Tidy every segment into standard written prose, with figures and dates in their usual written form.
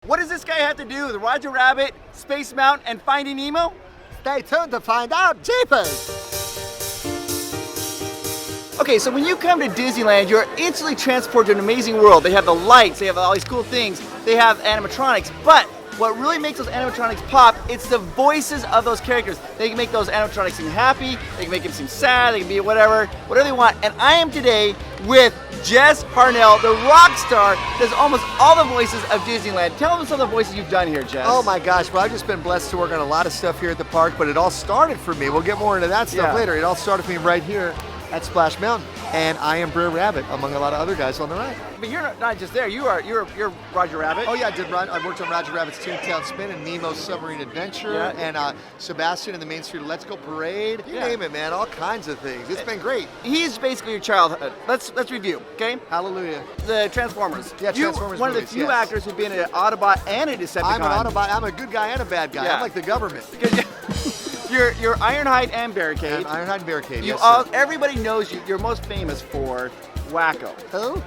What does this guy have to do with Roger Rabbit, Space Mountain, and Finding Nemo? Stay tuned to find out. Jeepers! Okay, so when you come to Disneyland, you're instantly transported to an amazing world. They have the lights, they have all these cool things, they have animatronics, but what really makes those animatronics pop, it's the voices of those characters. They can make those animatronics seem happy, they can make them seem sad, they can be whatever they want. And I am today with Jess Harnell, the rock star, does almost all the voices of Disneyland. Tell them some of the voices you've done here, Jess. Oh my gosh, well I've just been blessed to work on a lot of stuff here at the park, but it all started for me. We'll get more into that stuff later. It all started for me right here at Splash Mountain, and I am Br'er Rabbit, among a lot of other guys on the ride. But you're not just there. You're Roger Rabbit. Oh yeah, I worked on Roger Rabbit's Toontown Spin and Nemo's Submarine Adventure, and Sebastian in the Main Street Let's Go Parade. You name it, man. All kinds of things. It's been great. He's basically your childhood. Let's review, okay? Hallelujah. The Transformers. Yeah, Transformers. One of the few actors who've been an Autobot and a Decepticon. I'm an Autobot. I'm a good guy and a bad guy. I'm like the government. You're Ironhide and Barricade. Ironhide and Barricade. Everybody knows you. You're most famous for Wakko. Who?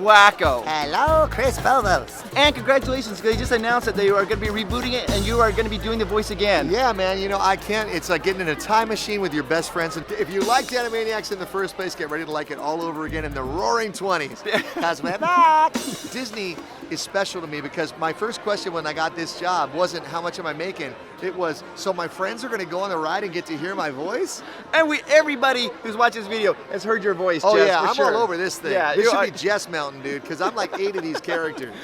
Wakko. Hello, Chris Phobos. And congratulations, because they just announced that they are going to be rebooting it and you are going to be doing the voice again. Yeah, man, you know, I can't. It's like getting in a time machine with your best friends. And if you liked Animaniacs in the first place, get ready to like it all over again in the roaring 20s. Because we're back. Disney is special to me because my first question when I got this job wasn't how much am I making? It was, so my friends are going to go on the ride and get to hear my voice? And everybody who's watching this video has heard your voice, Oh, Jess, yeah, for I'm sure. all over this thing. Yeah, this should be Jess Mountain, dude, because I'm like 8 of these characters.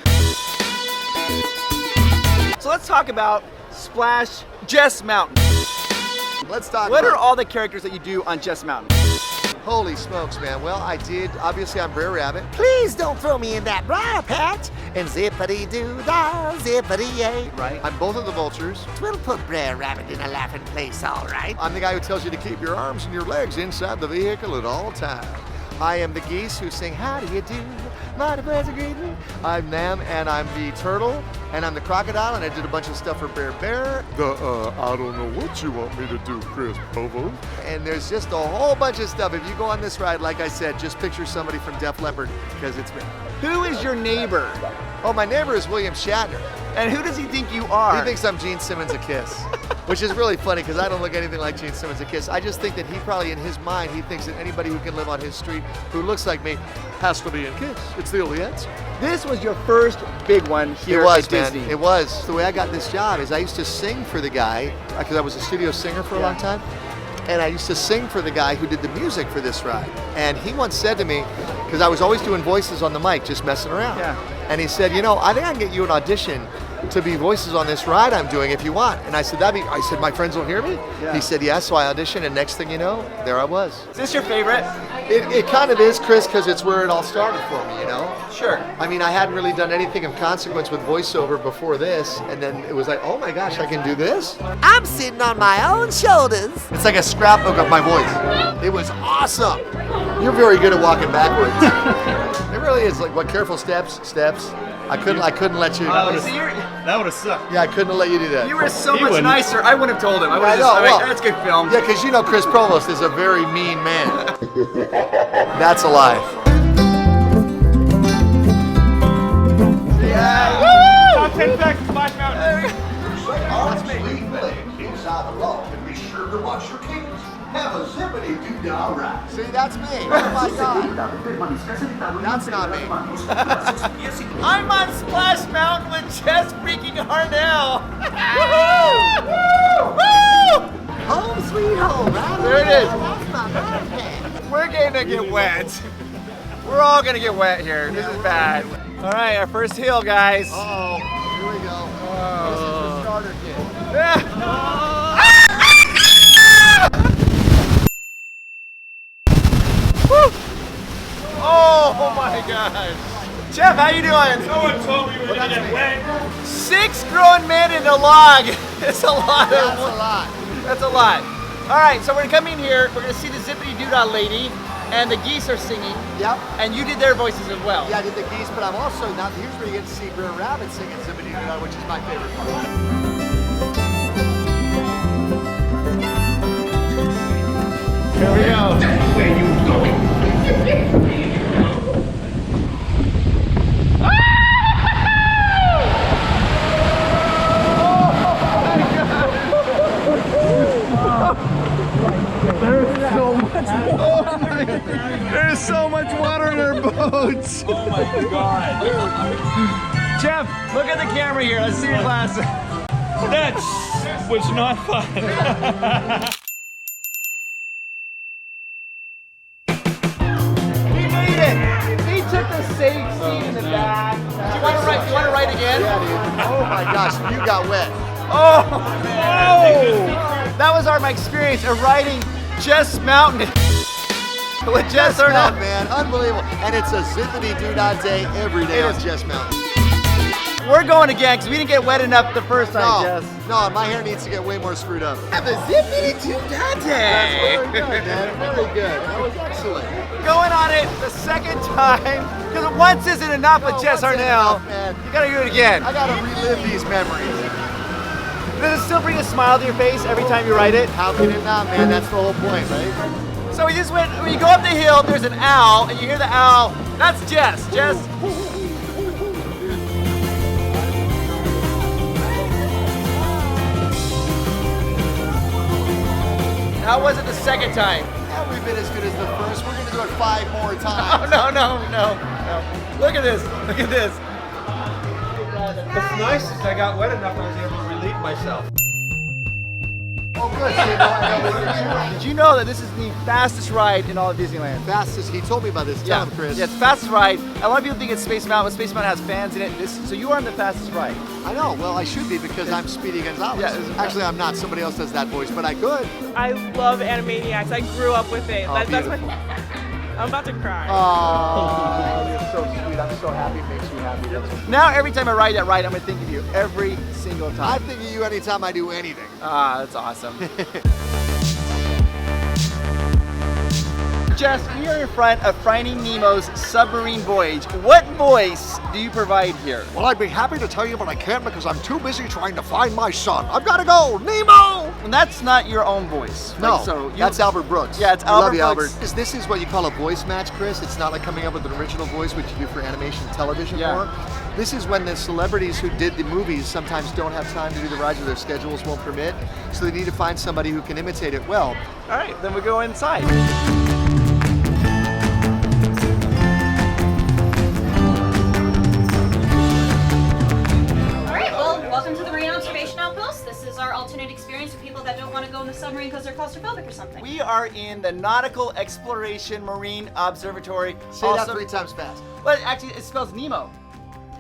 So let's talk about Splash Jess Mountain. Let's talk What are all the characters that you do on Jess Mountain? Holy smokes, man. Well, obviously I'm Br'er Rabbit. Please don't throw me in that briar patch. And zippity-doo-dah, zippity-yay. Right. I'm both of the vultures. Twill put Br'er Rabbit in a laughing place, all right. I'm the guy who tells you to keep your arms and your legs inside the vehicle at all times. I am the geese who sing, how do you do? Mighty pleasant greeting. I'm them, and I'm the turtle, and I'm the crocodile, and I did a bunch of stuff for Bear Bear. I don't know what you want me to do, Chris Povo. And there's just a whole bunch of stuff. If you go on this ride, like I said, just picture somebody from Def Leppard, because it's me. Who is your neighbor? Oh, my neighbor is William Shatner. And who does he think you are? He thinks I'm Gene Simmons a Kiss, which is really funny because I don't look anything like Gene Simmons a Kiss. I just think that he probably, in his mind, he thinks that anybody who can live on his street who looks like me has to be in Kiss. It's the only answer. This was your first big one here at Disney. It was. The way I got this job is I used to sing for the guy, because I was a studio singer for a long time, and I used to sing for the guy who did the music for this ride. And he once said to me, because I was always doing voices on the mic, just messing around. And he said, you know, I think I can get you an audition to be voices on this ride I'm doing if you want. And I said, I said, my friends will hear me? He said, yes. So I auditioned, and next thing you know, there I was. Is this your favorite? It kind of is, Chris, because it's where it all started for me, you know? Sure. I mean, I hadn't really done anything of consequence with voiceover before this, and then it was like, oh my gosh, I can do this? I'm sitting on my own shoulders. It's like a scrapbook of my voice. It was awesome. You're very good at walking backwards. It really is. Like, what? Careful steps. I couldn't let you. That would have sucked. Yeah, I couldn't have let you do that. You were so much nicer. I wouldn't have told him. I would have that's good film. Yeah, because you know Chris Provost is a very mean man. That's alive. Yeah. Woo! Top 10 facts of Splash Mountain. Inside the law, and be sure to watch your kids. Have a zippity-doo-dah ride. See, that's me. Oh my God. That's not me. I'm on Splash Mountain with Jess freaking Harnell. Woo! Woo! Home sweet home, right? There it is. That's my birthday. We're gonna get wet. We're all gonna get wet here. This is bad. All right, our first hill, guys. Uh-oh. Here we go. This is the starter kit. Yeah. Oh my gosh. Jeff, how you doing? No one told me we were gonna get wet. 6 grown men in a log. It's a lot. That's a lot. That's a lot. All right, so we're gonna come in here. We're gonna see the Zippity Doo-Dah lady, and the geese are singing. Yep. And you did their voices as well. Yeah, I did the geese, but I'm also, now here's where you get to see Br'er Rabbit singing Zippity Doo-Dah, which is my favorite part. Here we go. That's where you going. toads. Oh my god. Jeff, look at the camera here. Let's see your glasses. That was not fun. We made it. He took the safe seat in the back. You want to write again? Yeah, dude. Oh my gosh, you got wet. Oh, that was my experience of riding Jess Mountain with Jess Harnell. Man, unbelievable. And it's a zippity-doo-dah day every day on Jess Mountain. We're going again because we didn't get wet enough the first time, Jess. No, my hair needs to get way more screwed up. Have a zippity-doo-dah day. Very good, man. Very good. That was excellent. Going on it the second time because once isn't enough with Jess once ain't Harnell. enough, man. You gotta do it again. I gotta relive these memories. Does it still bring a smile to your face every time you ride it? How can it not, man? That's the whole point, right? So we just went, when you go up the hill, there's an owl, and you hear the owl. That's Jess. Jess. How was it the second time? Every bit as good as the first. We're gonna do it 5 more times. Oh, no. Look at this. Look at this. What's nice is I got wet enough I was able to relieve myself. Oh, good. Did you know that this is the fastest ride in all of Disneyland? Fastest. He told me about this. Tell him, Chris. Yeah, it's the fastest ride. A lot of people think it's Space Mountain, but Space Mountain has fans in it. So you are on the fastest ride. I know. Well, I should be because I'm Speedy Gonzalez. Yeah, Actually, I'm not. Somebody else does that voice, but I could. I love Animaniacs. I grew up with it. Oh, That's my. beautiful. I'm about to cry. Oh, you're so sweet. I'm so happy. It makes me happy. Now every time I ride that ride, I'm gonna think of you every single I time. think of you anytime I do anything. Ah, that's awesome. Jess, we are in front of Finding Nemo's submarine voyage. What voice do you provide here? Well, I'd be happy to tell you, but I can't because I'm too busy trying to find my son. I've got to go. Nemo! And that's not your own voice. No, Like, so you, that's Albert Brooks. Yeah, it's I love Albert you, Brooks. Albert. This is what you call a voice match, Chris. It's not like coming up with an original voice, which you do for animation television Yeah. more. This is when the celebrities who did the movies sometimes don't have time to do the rides or their schedules won't permit, so they need to find somebody who can imitate it well. All right, then we go inside. Welcome to the Marine Observation Outpost. This is our alternate experience for people that don't want to go in the submarine because they're claustrophobic or something. We are in the Nautical Exploration Marine Observatory. Say that 3 times fast. Well, actually, it spells Nemo.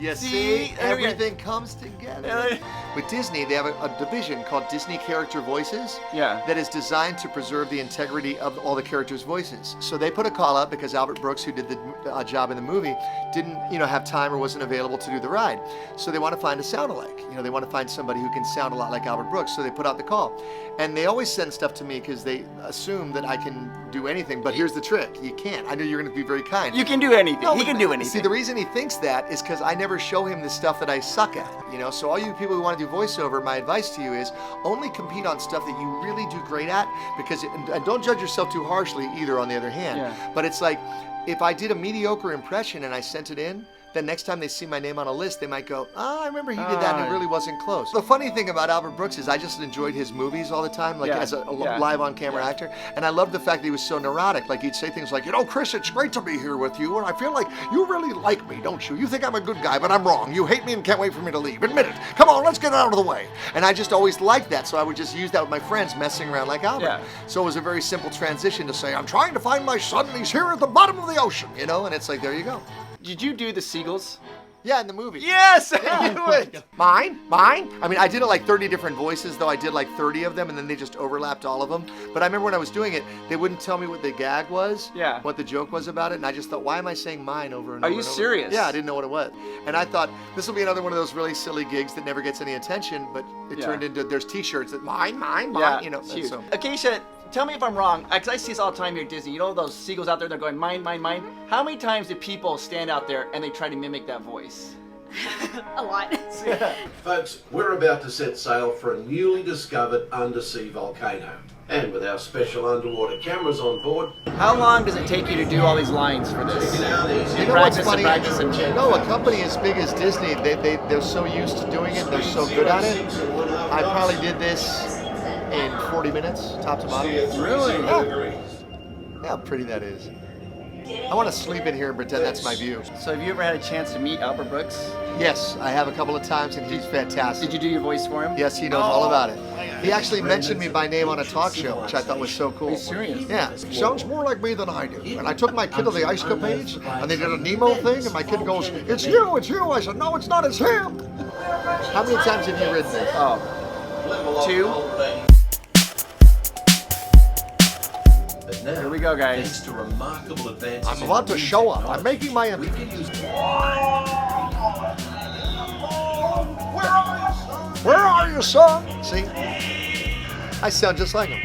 You See? see, There we go. everything comes together. Yeah. With Disney, they have a division called Disney Character Voices Yeah. that is designed to preserve the integrity of all the characters' voices. So they put a call out because Albert Brooks, who did the job in the movie, didn't, have time or wasn't available to do the ride. So they want to find a sound-alike. They want to find somebody who can sound a lot like Albert Brooks. So they put out the call. And they always send stuff to me because they assume that I can do anything. But here's the trick. You can't. I know you're going to be very kind. You can do anything. No, He can do anything. See, the reason he thinks that is because I never show him the stuff that I suck at. So all you people who want to do voiceover, my advice to you is only compete on stuff that you really do great at, because and don't judge yourself too harshly either. On the other hand, Yeah. but it's like if I did a mediocre impression and I sent it in, then next time they see my name on a list, they might go, I remember he did that and it really wasn't close. The funny thing about Albert Brooks is I just enjoyed his movies all the time, like Yeah, as a yeah. live on-camera actor. And I loved the fact that he was so neurotic. Like he'd say things like, Chris, it's great to be here with you. And I feel like you really like me, don't you? You think I'm a good guy, but I'm wrong. You hate me and can't wait for me to leave. Admit it. Come on, let's get out of the way. And I just always liked that. So I would just use that with my friends messing around like Albert. Yeah. So it was a very simple transition to say, I'm trying to find my son and he's here at the bottom of the ocean, and it's like, there you go. Did you do the seagulls? Yeah, in the movie. Yes, I knew it. Mine? I mean, I did it like 30 different voices, though I did like 30 of them, and then they just overlapped all of them. But I remember when I was doing it, they wouldn't tell me what the gag was, Yeah. what the joke was about it, and I just thought, why am I saying mine over and Are over you and over? serious? Yeah, I didn't know what it was. And I thought, this will be another one of those really silly gigs that never gets any attention, but it Yeah. turned into, there's t-shirts that mine, Yeah, that's it's huge. so. Acacia, tell me if I'm wrong, because I see this all the time here at Disney. You know those seagulls out there, they're going, mine, mine, mine? How many times do people stand out there and they try to mimic that voice? A lot. Folks, we're about to set sail for a newly discovered undersea volcano. And with our special underwater cameras on board, How long does it take you to do all these lines for this? You know what's Practice and funny? practice and A company as big as Disney, they're so used to doing it, they're so good at it. I probably did this in 40 minutes, top to bottom. Really? Yeah. How pretty that is. I want to sleep in here and pretend that's my view. So have you ever had a chance to meet Albert Brooks? Yes, I have a couple of times, and he's fantastic. Did you do your voice for him? Yes, he knows all about it. He actually mentioned me by name on a talk show, which I thought was so cool. Are you serious? Yeah. Sounds more like me than I do. And I took my kid to the Ice Capades, and they did a Nemo thing, and my kid goes, "It's you, it's you." I said, "No, it's not, it's him." How many times have you ridden this? Oh, 2. Here we go, guys. Thanks to remarkable advances. I'm about to show up. I'm making my entry. Where are you, son? See? I sound just like him.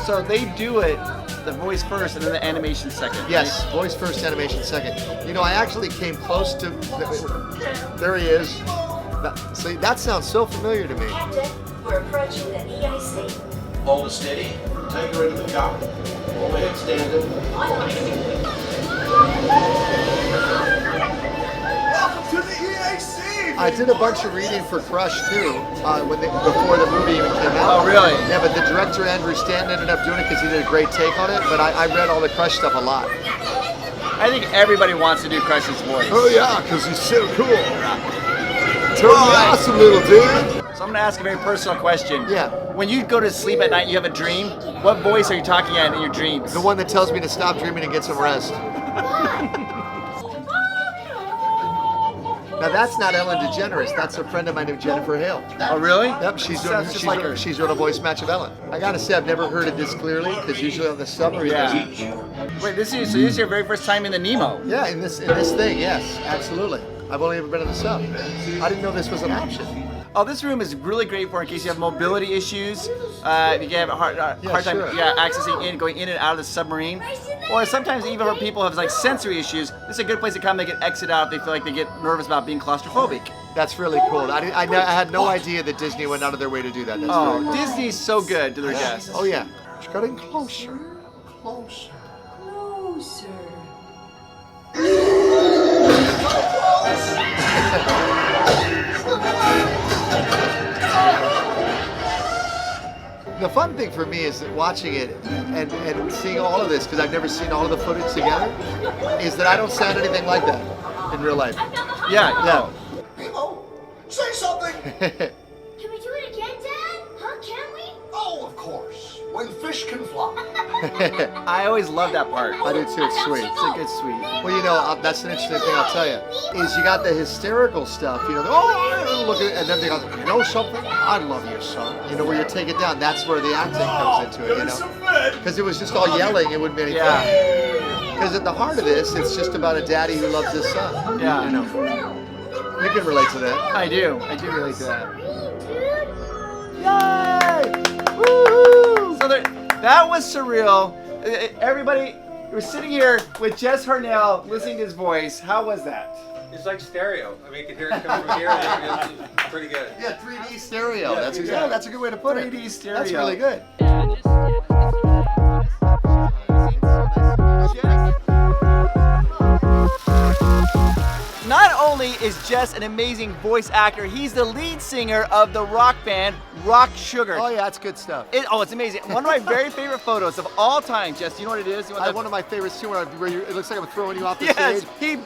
So they do it, the voice first and then the animation second. Yes, voice first, animation second. You know, I actually came close to. There he is. See, that sounds so familiar to me. Captain, we're approaching the EIC. Hold it steady. Take her into the car. Overhead standard. Welcome to the EAC! I did a bunch of reading for Crush too, before the movie even came out. Oh, really? Yeah, but the director Andrew Stanton ended up doing it because he did a great take on it. But I read all the Crush stuff a lot. I think everybody wants to do Crush's voice. Oh yeah, because he's so cool. Turn me awesome, little dude. So I'm going to ask a very personal question. Yeah. When you go to sleep at night, you have a dream. What voice are you talking at in your dreams? The one that tells me to stop dreaming and get some rest. Now that's not Ellen DeGeneres. That's a friend of mine named Jennifer Hale. Oh, really? Yep, she's doing Sounds just like her. she's doing a voice match of Ellen. I gotta say, I've never heard it this clearly because usually on the summer. Yeah. Wait, this is your very first time in the Nemo. Yeah, in this thing, yes, absolutely. I've only ever been in the sub. I didn't know this was an option. Oh, this room is really great for in case you have mobility issues. If you have a hard time sure. accessing going in and out of the submarine. Or sometimes even for people who have like sensory issues, this is a good place to come and get exit out if they feel like they get nervous about being claustrophobic. That's really cool. I had no idea that Disney went out of their way to do that. That's very cool. Disney's so good to their guests. Oh yeah. It's getting closer. Closer. The fun thing for me is that watching it and seeing all of this, because I've never seen all of the footage together, is that I don't sound anything like that in real life. Yeah. Nemo, say something! Can we do it again, Dad? Huh? Can we? Oh, of course. When fish can fly. I always love that part. I do too. It's sweet. It's a good sweet. Well, you know, that's an interesting thing I'll tell you, is you got the hysterical stuff, you know, look at it, and then they go, you know something? I love you, son. You know, where you take it down. That's where the acting comes into it, you know. Because it was just all yelling, it wouldn't be any fun. Because at the heart of this, it's just about a daddy who loves his son. Yeah. You know. You can relate to that. I do relate to that. Yay! Woo! So that was surreal. Everybody, we're sitting here with Jess Harnell, listening to his voice. How was that? It's like stereo. I mean, you can hear it coming from here. And it's pretty good. Yeah, 3D stereo. That's a good way to put it. 3D stereo. That's really good. Not only is Jess an amazing voice actor, he's the lead singer of the rock band Rock Sugar. Oh yeah, that's good stuff. It's amazing. One of my very favorite photos of all time, Jess. Do you know what it is? One of my favorites too, where it looks like I'm throwing you off the Yes, stage. he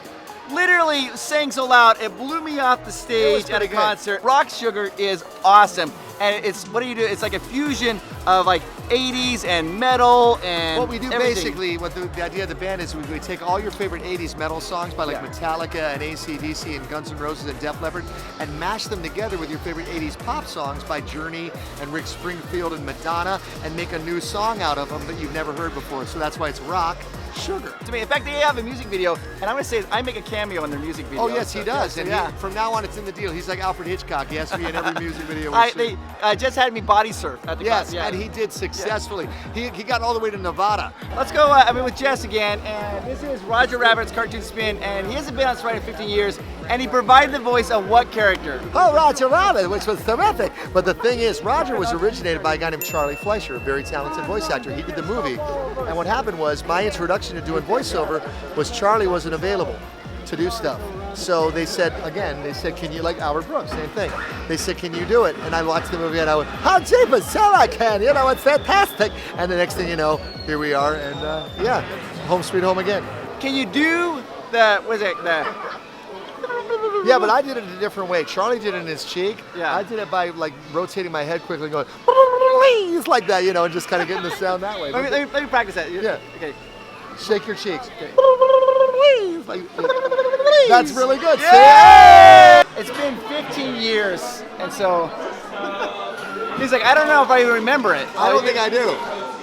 literally sang so loud it blew me off the stage at a concert. Rock Sugar is awesome, and what do? It's like a fusion of like 80s and metal and what we do everything. basically, what the idea of the band is, we take all your favorite 80s metal songs by like Metallica and AC/DC and Guns N' Roses and Def Leppard, and mash them together with your favorite 80s pop songs by Journey and Rick Springfield and Madonna, and make a new song out of them that you've never heard before. So that's why it's Rock Sugar. To me, in fact, they have a music video, and I'm gonna say I make a cameo in their music video. Oh yes, he does. And yeah. from now on, it's in the deal. He's like Alfred Hitchcock. He has to be in every music video. They just had me body surf at the Yes, concert. Yeah. and he did successfully. He got all the way to Nevada. Let's go. With Jess again, and this is Roger Rabbit's Cartoon Spin, and he hasn't been on Sprite in 15 years, and he provided the voice of what character? Oh, Roger Rabbit, which was terrific. But the thing is, Roger was originated by a guy named Charlie Fleischer, a very talented voice actor. He did the movie, and what happened was my introduction to doing voiceover was Charlie wasn't available to do stuff. So they said, can you, like Albert Brooks, same thing. They said, can you do it? And I watched the movie and I went, how jeepers, sure I can, you know, it's fantastic. And the next thing you know, here we are, and yeah. Home Sweet Home again. Can you do the, what is it, the... Yeah, but I did it a different way. Charlie did it in his cheek. Yeah. I did it by like rotating my head quickly and going, please, like that, you know, and just kind of getting the sound that way. Let me practice that. Yeah. Okay. Shake your cheeks. Okay. Like, that's really good. Yeah! It's been 15 years, and so he's like, I don't know if I even remember it. I don't think I do.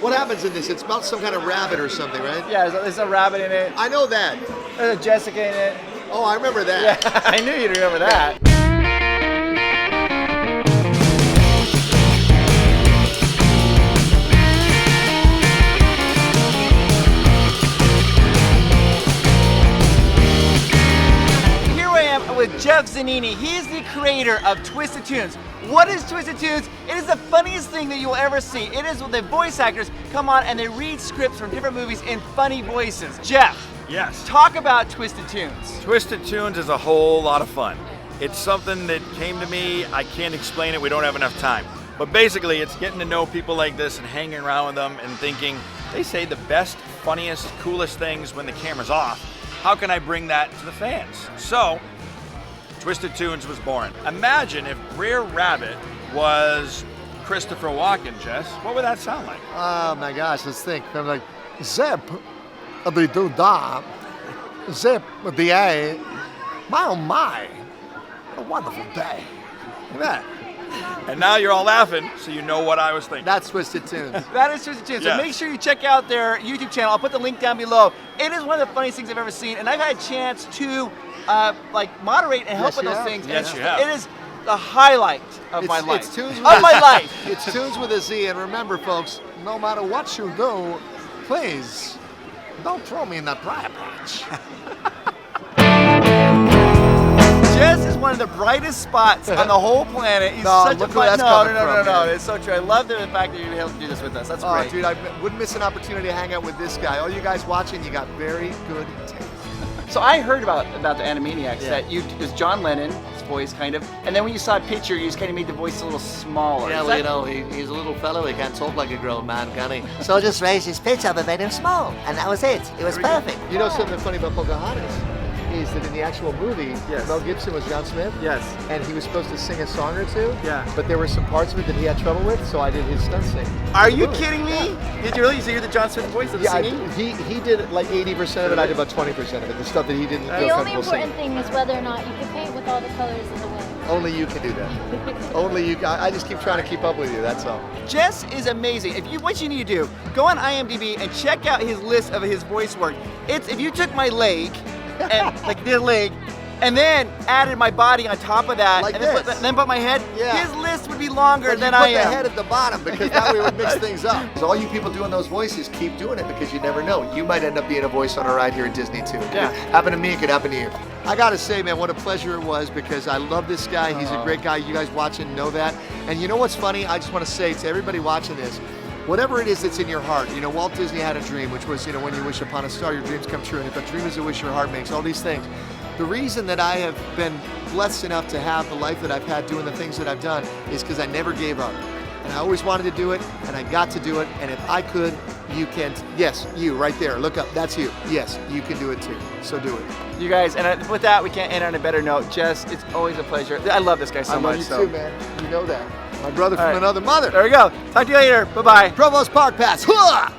What happens in this? It's about some kind of rabbit or something, right? Yeah, there's a rabbit in it. I know that. There's a Jessica in it. Oh, I remember that. Yeah, I knew you'd remember that. Here I am with Jeff Zanini. He's the creator of Twisted Toons. What is Twisted Toons? It is the funniest thing that you'll ever see. It is when the voice actors come on and they read scripts from different movies in funny voices. Jeff. Yes. Talk about Twisted Toons. Twisted Toons is a whole lot of fun. It's something that came to me. I can't explain it. We don't have enough time. But basically, it's getting to know people like this and hanging around with them and thinking, they say the best, funniest, coolest things when the camera's off. How can I bring that to the fans? So, Twisted Toons was born. Imagine if Br'er Rabbit was Christopher Walken, Jess. What would that sound like? Oh my gosh, let's think. I'm like, Zip, the do da, Zip, the A. My oh my, what a wonderful day. Look at that. And now you're all laughing, so you know what I was thinking. That's Twisted Toons. That is Twisted Toons. Yes. So make sure you check out their YouTube channel. I'll put the link down below. It is one of the funniest things I've ever seen, and I've had a chance to like moderate and help Yes, with you those have. things. Yes, and you have. It is the highlight of my life. It's Toons of my life. It's Toons with a Z, and remember, folks, no matter what you do, please don't throw me in that briar patch. Jess is one of the brightest spots on the whole planet. He's No, such look a where fun. that's No, coming no, no, from, no, no. man. It's so true. I love the fact that you're able to do this with us. That's Oh, great. dude, I wouldn't miss an opportunity to hang out with this guy. All you guys watching, you got very good taste. So I heard about the Animaniacs Yeah. that it was John Lennon's voice kind of, and then when you saw a picture, you just kind of made the voice a little smaller. Yeah, Is well, that- you know, he's a little fellow. He can't talk like a grown man, can he? So I just raised his pitch up and made him small, and that was it. It was perfect. You know something funny about Pocahontas is that in the actual movie, Yes. Mel Gibson was John Smith. Yes. And he was supposed to sing a song or two. Yeah. But there were some parts of it that he had trouble with, so I did his stunt sing. Are you kidding me? Did you really? So you're the John Smith voice of the Yeah, singing? he did like 80% of it. I did about 20% of it. The stuff that he didn't feel The only comfortable singing. important thing is whether or not you can paint with all the colors in the wind. Only you can do that. Only you. I just keep trying to keep up with you. That's all. Jess is amazing. What you need to do, go on IMDb and check out his list of his voice work. It's if you took my leg and like their leg, and then added my body on top of that, Like and then this. put my head. Yeah. His list would be longer But than you I put the am. head at the bottom because that way it would mix things up. So all you people doing those voices, keep doing it because you never know. You might end up being a voice on a ride here at Disney too. It could Yeah. happen to me, it could happen to you. I gotta say, man, what a pleasure it was because I love this guy. He's a great guy. You guys watching know that. And you know what's funny? I just want to say to everybody watching this, whatever it is that's in your heart, you know, Walt Disney had a dream, which was, you know, when you wish upon a star, your dreams come true. And if a dream is a wish your heart makes, all these things. The reason that I have been blessed enough to have the life that I've had doing the things that I've done is because I never gave up. And I always wanted to do it, and I got to do it. And if I could, you can. Yes, you right there. Look up. That's you. Yes, you can do it too. So do it. You guys, and with that, we can't end on a better note. Jess, it's always a pleasure. I love this guy so I love much. you so. too, man. You know that. My brother All from right. another mother. There we go. Talk to you later. Bye-bye. Provost Park Pass. Hooah!